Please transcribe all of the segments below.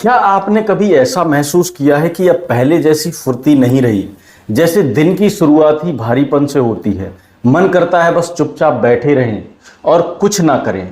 क्या आपने कभी ऐसा महसूस किया है कि अब पहले जैसी फुर्ती नहीं रही? जैसे दिन की शुरुआत ही भारीपन से होती है, मन करता है बस चुपचाप बैठे रहें और कुछ ना करें।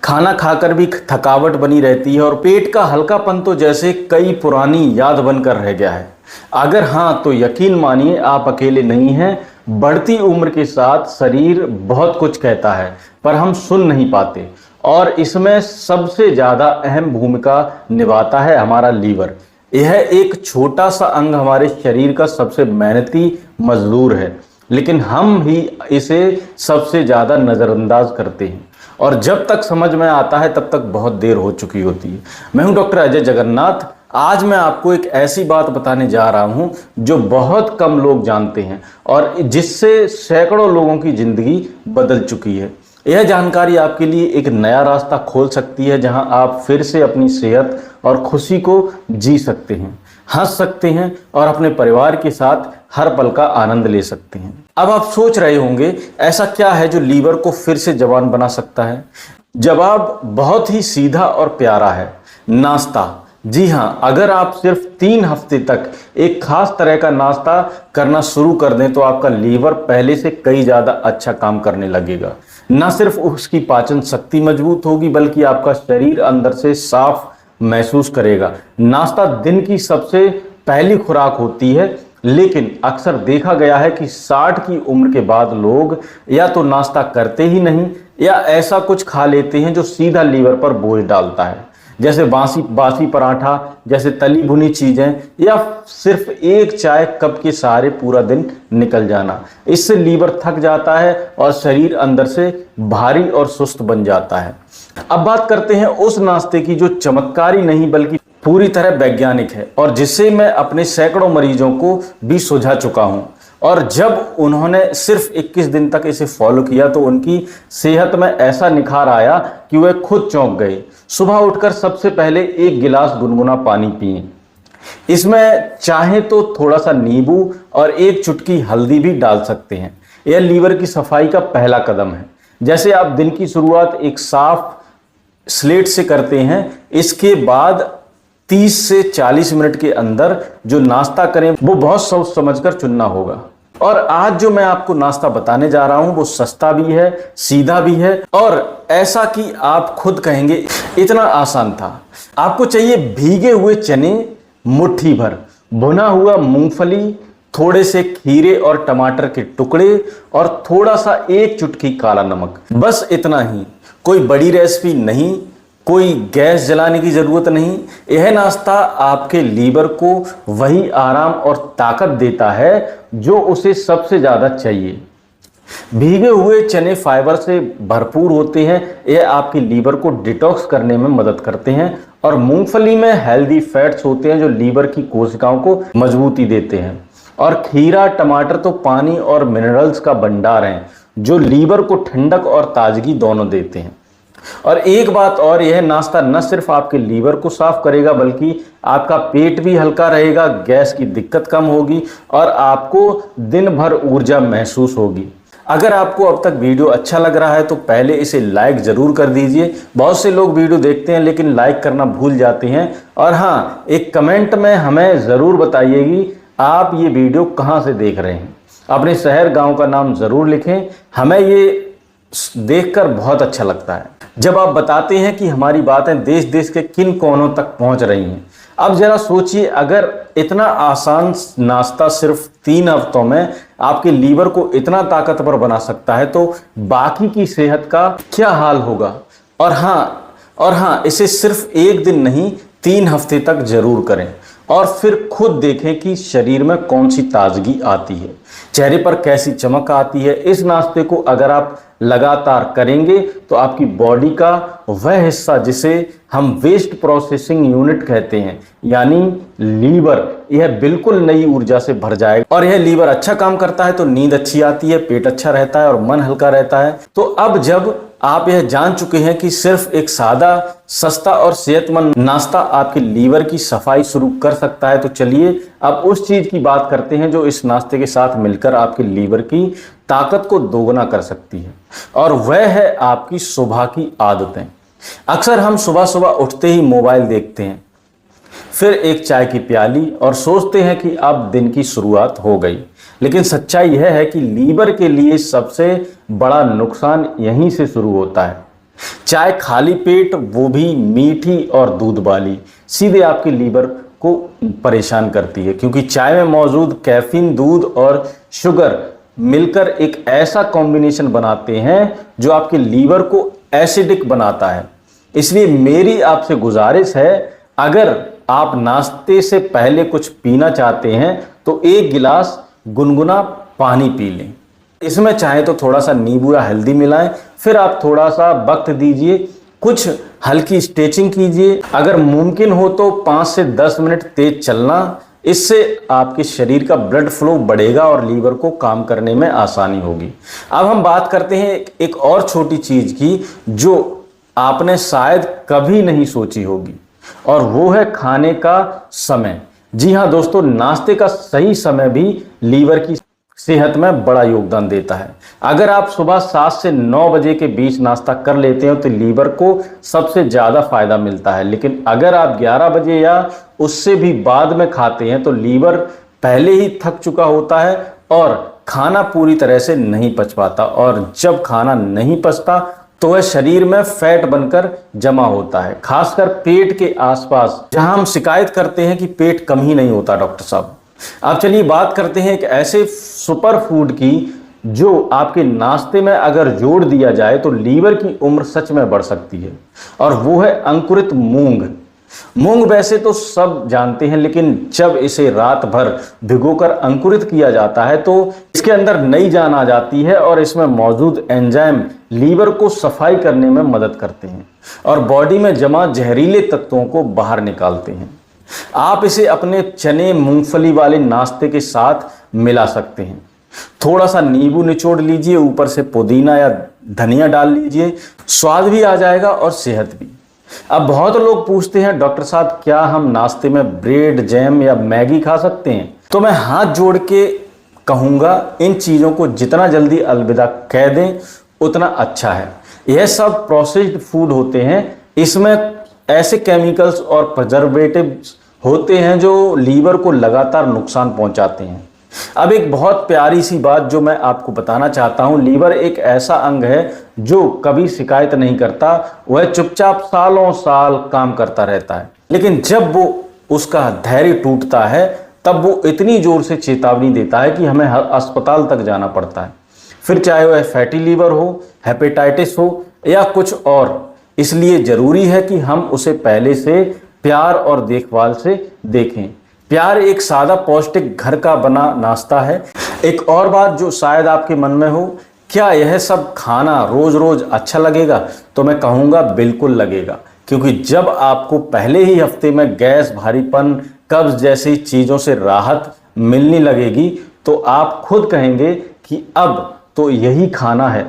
खाना खाकर भी थकावट बनी रहती है और पेट का हल्कापन तो जैसे कई पुरानी याद बनकर रह गया है। अगर हाँ, तो यकीन मानिए आप अकेले नहीं हैं। बढ़ती उम्र के साथ शरीर बहुत कुछ कहता है, पर हम सुन नहीं पाते। और इसमें सबसे ज़्यादा अहम भूमिका निभाता है हमारा लीवर। यह एक छोटा सा अंग हमारे शरीर का सबसे मेहनती मजदूर है, लेकिन हम ही इसे सबसे ज़्यादा नज़रअंदाज करते हैं और जब तक समझ में आता है तब तक बहुत देर हो चुकी होती है। मैं हूं डॉक्टर अजय जगन्नाथ। आज मैं आपको एक ऐसी बात बताने जा रहा हूं जो बहुत कम लोग जानते हैं और जिससे सैकड़ों लोगों की जिंदगी बदल चुकी है। यह जानकारी आपके लिए एक नया रास्ता खोल सकती है, जहां आप फिर से अपनी सेहत और खुशी को जी सकते हैं, हंस सकते हैं और अपने परिवार के साथ हर पल का आनंद ले सकते हैं। अब आप सोच रहे होंगे, ऐसा क्या है जो लीवर को फिर से जवान बना सकता है? जवाब बहुत ही सीधा और प्यारा है, नाश्ता। जी हाँ, अगर आप सिर्फ 3 हफ्ते तक एक खास तरह का नाश्ता करना शुरू कर दें तो आपका लीवर पहले से कई ज़्यादा अच्छा काम करने लगेगा। न सिर्फ उसकी पाचन शक्ति मजबूत होगी, बल्कि आपका शरीर अंदर से साफ महसूस करेगा। नाश्ता दिन की सबसे पहली खुराक होती है, लेकिन अक्सर देखा गया है कि 60 की उम्र के बाद लोग या तो नाश्ता करते ही नहीं या ऐसा कुछ खा लेते हैं जो सीधा लीवर पर बोझ डालता है, जैसे बासी पराठा, जैसे तली भुनी चीजें, या सिर्फ एक चाय कप के सहारे पूरा दिन निकल जाना। इससे लीवर थक जाता है और शरीर अंदर से भारी और सुस्त बन जाता है। अब बात करते हैं उस नाश्ते की जो चमत्कारी नहीं बल्कि पूरी तरह वैज्ञानिक है और जिसे मैं अपने सैकड़ों मरीजों को भी सुझा चुका हूं। और जब उन्होंने सिर्फ 21 दिन तक इसे फॉलो किया तो उनकी सेहत में ऐसा निखार आया कि वे खुद चौंक गए। सुबह उठकर सबसे पहले एक गिलास गुनगुना पानी पिएं। इसमें चाहे तो थोड़ा सा नींबू और एक चुटकी हल्दी भी डाल सकते हैं। यह लीवर की सफाई का पहला कदम है। जैसे आप दिन की शुरुआत एक साफ स्लेट से करते हैं, इसके बाद 30 से 40 मिनट के अंदर जो नाश्ता करें वो बहुत सोच समझकर चुनना होगा। और आज जो मैं आपको नाश्ता बताने जा रहा हूं वो सस्ता भी है, सीधा भी है और ऐसा कि आप खुद कहेंगे इतना आसान था। आपको चाहिए भीगे हुए चने मुट्ठी भर, भुना हुआ मूंगफली, थोड़े से खीरे और टमाटर के टुकड़े और थोड़ा सा एक चुटकी काला नमक। बस इतना ही, कोई बड़ी रेसिपी नहीं, कोई गैस जलाने की जरूरत नहीं। यह नाश्ता आपके लीवर को वही आराम और ताकत देता है जो उसे सबसे ज्यादा चाहिए। भीगे हुए चने फाइबर से भरपूर होते हैं, यह आपके लीवर को डिटॉक्स करने में मदद करते हैं। और मूंगफली में हेल्दी फैट्स होते हैं जो लीवर की कोशिकाओं को मजबूती देते हैं। और खीरा टमाटर तो पानी और मिनरल्स का भंडार हैं जो लीवर को ठंडक और ताजगी दोनों देते हैं। और एक बात और, यह नाश्ता न सिर्फ आपके लीवर को साफ करेगा बल्कि आपका पेट भी हल्का रहेगा, गैस की दिक्कत कम होगी और आपको दिन भर ऊर्जा महसूस होगी। अगर आपको अब तक वीडियो अच्छा लग रहा है तो पहले इसे लाइक जरूर कर दीजिए। बहुत से लोग वीडियो देखते हैं लेकिन लाइक करना भूल जाते हैं। और हाँ, एक कमेंट में हमें जरूर बताइएगी आप ये वीडियो कहाँ से देख रहे हैं। अपने शहर गांव का नाम जरूर लिखें, हमें ये देखकर बहुत अच्छा लगता है जब आप बताते हैं कि हमारी बातें देश देश के किन कोनों तक पहुंच रही हैं। अब जरा सोचिए, अगर इतना आसान नाश्ता सिर्फ 3 हफ्तों में आपके लीवर को इतना ताकतवर बना सकता है तो बाकी की सेहत का क्या हाल होगा। और हाँ, इसे सिर्फ एक दिन नहीं 3 हफ्ते तक जरूर करें और फिर खुद देखें कि शरीर में कौन सी ताजगी आती है, चेहरे पर कैसी चमक आती है। इस नाश्ते को अगर आप लगातार करेंगे तो आपकी बॉडी का वह हिस्सा जिसे हम वेस्ट प्रोसेसिंग यूनिट कहते हैं, यानी लीवर, यह बिल्कुल नई ऊर्जा से भर जाएगा। और यह लीवर अच्छा काम करता है तो नींद अच्छी आती है, पेट अच्छा रहता है और मन हल्का रहता है। तो अब जब आप यह जान चुके हैं कि सिर्फ एक सादा, सस्ता और सेहतमंद नाश्ता आपके लीवर की सफाई शुरू कर सकता है, तो चलिए अब उस चीज की बात करते हैं जो इस नाश्ते के साथ मिलकर आपके लीवर की ताकत को दोगुना कर सकती है। और वह है आपकी सुबह की आदतें। अक्सर हम सुबह सुबह उठते ही मोबाइल देखते हैं, फिर एक चाय की प्याली और सोचते हैं कि अब दिन की शुरुआत हो गई। लेकिन सच्चाई यह है कि लीवर के लिए सबसे बड़ा नुकसान यहीं से शुरू होता है। चाय खाली पेट, वो भी मीठी और दूध वाली, सीधे आपके लीवर को परेशान करती है, क्योंकि चाय में मौजूद कैफीन, दूध और शुगर मिलकर एक ऐसा कॉम्बिनेशन बनाते हैं जो आपके लीवर को एसिडिक बनाता है। इसलिए मेरी आपसे गुजारिश है, अगर आप नाश्ते से पहले कुछ पीना चाहते हैं तो एक गिलास गुनगुना पानी पी लें। इसमें चाहे तो थोड़ा सा नींबू या हल्दी मिलाएं, फिर आप थोड़ा सा वक्त दीजिए, कुछ हल्की स्ट्रेचिंग कीजिए। अगर मुमकिन हो तो 5 से 10 मिनट तेज चलना, इससे आपके शरीर का ब्लड फ्लो बढ़ेगा और लीवर को काम करने में आसानी होगी। अब हम बात करते हैं एक और छोटी चीज की जो आपने शायद कभी नहीं सोची होगी, और वो है खाने का समय। जी हाँ दोस्तों, नाश्ते का सही समय भी लीवर की सेहत में बड़ा योगदान देता है। अगर आप सुबह 7 से 9 बजे के बीच नाश्ता कर लेते हो तो लीवर को सबसे ज़्यादा फायदा मिलता है। लेकिन अगर आप 11 बजे या उससे भी बाद में खाते हैं तो लीवर पहले ही थक चुका होता है और खाना पूरी तरह से नहीं पच पाता, और जब खाना नहीं पचता तो वह शरीर में फैट बनकर जमा होता है, खासकर पेट के आसपास, जहां हम शिकायत करते हैं कि पेट कम ही नहीं होता। डॉक्टर साहब, अब चलिए बात करते हैं एक ऐसे सुपर फूड की जो आपके नाश्ते में अगर जोड़ दिया जाए तो लीवर की उम्र सच में बढ़ सकती है, और वो है अंकुरित मूंग। मूंग वैसे तो सब जानते हैं, लेकिन जब इसे रात भर भिगोकर अंकुरित किया जाता है तो इसके अंदर नई जान आ जाती है, और इसमें मौजूद एंजाइम लीवर को सफाई करने में मदद करते हैं और बॉडी में जमा जहरीले तत्वों को बाहर निकालते हैं। आप इसे अपने चने मूंगफली वाले नाश्ते के साथ मिला सकते हैं। थोड़ा सा नींबू निचोड़ लीजिए, ऊपर से पुदीना या धनिया डाल लीजिए, स्वाद भी आ जाएगा और सेहत भी। अब बहुत लोग पूछते हैं, डॉक्टर साहब क्या हम नाश्ते में ब्रेड, जैम या मैगी खा सकते हैं? तो मैं हाथ जोड़ के कहूँगा, इन चीज़ों को जितना जल्दी अलविदा कह दें उतना अच्छा है। यह सब प्रोसेस्ड फूड होते हैं, इसमें ऐसे केमिकल्स और प्रिजर्वेटिव्स होते हैं जो लीवर को लगातार नुकसान पहुंचाते हैं। अब एक बहुत प्यारी सी बात जो मैं आपको बताना चाहता हूं, लीवर एक ऐसा अंग है जो कभी शिकायत नहीं करता, वह चुपचाप सालों साल काम करता रहता है। लेकिन जब वो उसका धैर्य टूटता है तब वो इतनी जोर से चेतावनी देता है कि हमें अस्पताल तक जाना पड़ता है, फिर चाहे वह फैटी लीवर हो, हेपेटाइटिस हो या कुछ और। इसलिए जरूरी है कि हम उसे पहले से प्यार और देखभाल से देखें। प्यार एक सादा पौष्टिक घर का बना नाश्ता है। एक और बात जो शायद आपके मन में हो, क्या यह सब खाना रोज रोज अच्छा लगेगा? तो मैं कहूँगा बिल्कुल लगेगा, क्योंकि जब आपको पहले ही हफ्ते में गैस, भारीपन, कब्ज जैसी चीज़ों से राहत मिलने लगेगी तो आप खुद कहेंगे कि अब तो यही खाना है।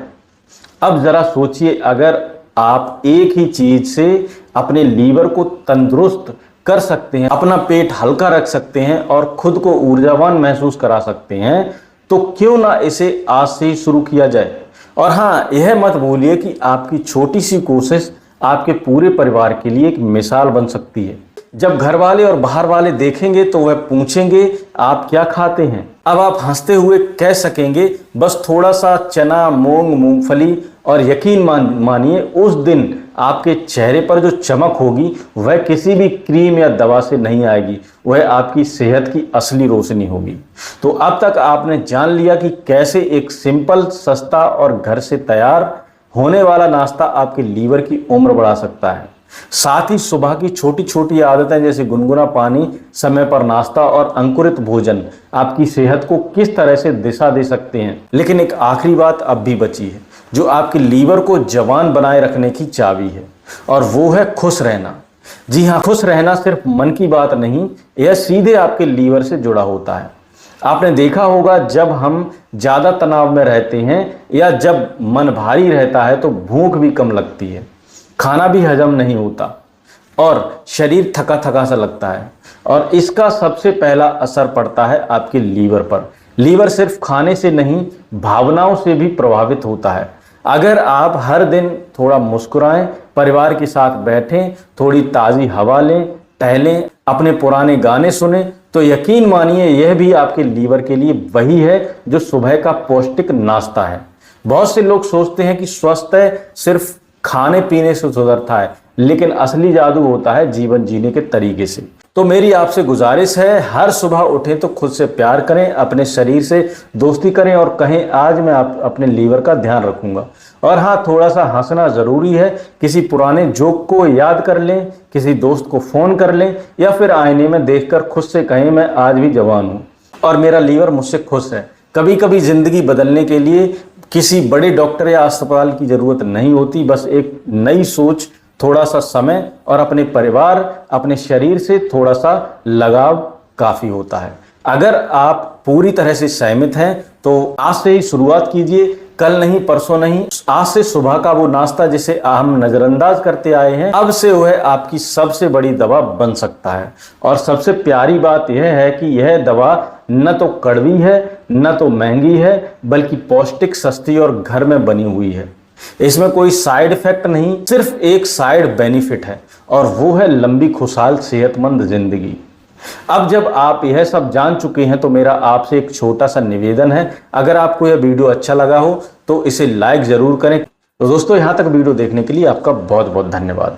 अब ज़रा सोचिए, अगर आप एक ही चीज़ से अपने लीवर को तंदुरुस्त कर सकते हैं, अपना पेट हल्का रख सकते हैं और खुद को ऊर्जावान महसूस करा सकते हैं, तो क्यों ना इसे आज से ही शुरू किया जाए। और हाँ, यह मत भूलिए कि आपकी छोटी सी कोशिश आपके पूरे परिवार के लिए एक मिसाल बन सकती है। जब घर वाले और बाहर वाले देखेंगे तो वह पूछेंगे आप क्या खाते हैं। अब आप हंसते हुए कह सकेंगे बस थोड़ा सा चना, मूंग, मूंगफली, और यकीन मानिए उस दिन आपके चेहरे पर जो चमक होगी वह किसी भी क्रीम या दवा से नहीं आएगी, वह आपकी सेहत की असली रोशनी होगी। तो अब तक आपने जान लिया कि कैसे एक सिंपल, सस्ता और घर से तैयार होने वाला नाश्ता आपके लीवर की उम्र बढ़ा सकता है। साथ ही सुबह की छोटी छोटी आदतें जैसे गुनगुना पानी, समय पर नाश्ता और अंकुरित भोजन आपकी सेहत को किस तरह से दिशा दे सकते हैं। लेकिन एक आखिरी बात अब भी बची है जो आपके लीवर को जवान बनाए रखने की चाबी है, और वो है खुश रहना। जी हाँ, खुश रहना सिर्फ मन की बात नहीं, यह सीधे आपके लीवर से जुड़ा होता है। आपने देखा होगा जब हम ज़्यादा तनाव में रहते हैं या जब मन भारी रहता है तो भूख भी कम लगती है, खाना भी हजम नहीं होता और शरीर थका थका सा लगता है, और इसका सबसे पहला असर पड़ता है आपके लीवर पर। लीवर सिर्फ खाने से नहीं, भावनाओं से भी प्रभावित होता है। अगर आप हर दिन थोड़ा मुस्कुराएं, परिवार के साथ बैठें, थोड़ी ताज़ी हवा लें, टहलें, अपने पुराने गाने सुने, तो यकीन मानिए यह भी आपके लीवर के लिए वही है जो सुबह का पौष्टिक नाश्ता है। बहुत से लोग सोचते हैं कि स्वास्थ्य सिर्फ खाने पीने से सुधरता है, लेकिन असली जादू होता है जीवन जीने के तरीके से। तो मेरी आपसे गुजारिश है, हर सुबह उठें तो खुद से प्यार करें, अपने शरीर से दोस्ती करें और कहें आज मैं अपने लीवर का ध्यान रखूंगा। और हाँ, थोड़ा सा हंसना जरूरी है, किसी पुराने जोक को याद कर लें, किसी दोस्त को फोन कर लें या फिर आईने में देखकर खुद से कहें मैं आज भी जवान हूं और मेरा लीवर मुझसे खुश है। कभी कभी जिंदगी बदलने के लिए किसी बड़े डॉक्टर या अस्पताल की जरूरत नहीं होती, बस एक नई सोच, थोड़ा सा समय और अपने परिवार, अपने शरीर से थोड़ा सा लगाव काफी होता है। अगर आप पूरी तरह से सहमत हैं तो आज से ही शुरुआत कीजिए, कल नहीं, परसों नहीं, आज से सुबह का वो नाश्ता जिसे हम नजरअंदाज करते आए हैं, अब से वह आपकी सबसे बड़ी दवा बन सकता है। और सबसे प्यारी बात यह है कि यह दवा न तो कड़वी है, न तो महंगी है, बल्कि पौष्टिक, सस्ती और घर में बनी हुई है। इसमें कोई साइड इफेक्ट नहीं, सिर्फ एक साइड बेनिफिट है और वो है लंबी, खुशहाल, सेहतमंद जिंदगी। अब जब आप यह सब जान चुके हैं तो मेरा आपसे एक छोटा सा निवेदन है, अगर आपको यह वीडियो अच्छा लगा हो तो इसे लाइक जरूर करें। तो दोस्तों, यहां तक वीडियो देखने के लिए आपका बहुत बहुत धन्यवाद।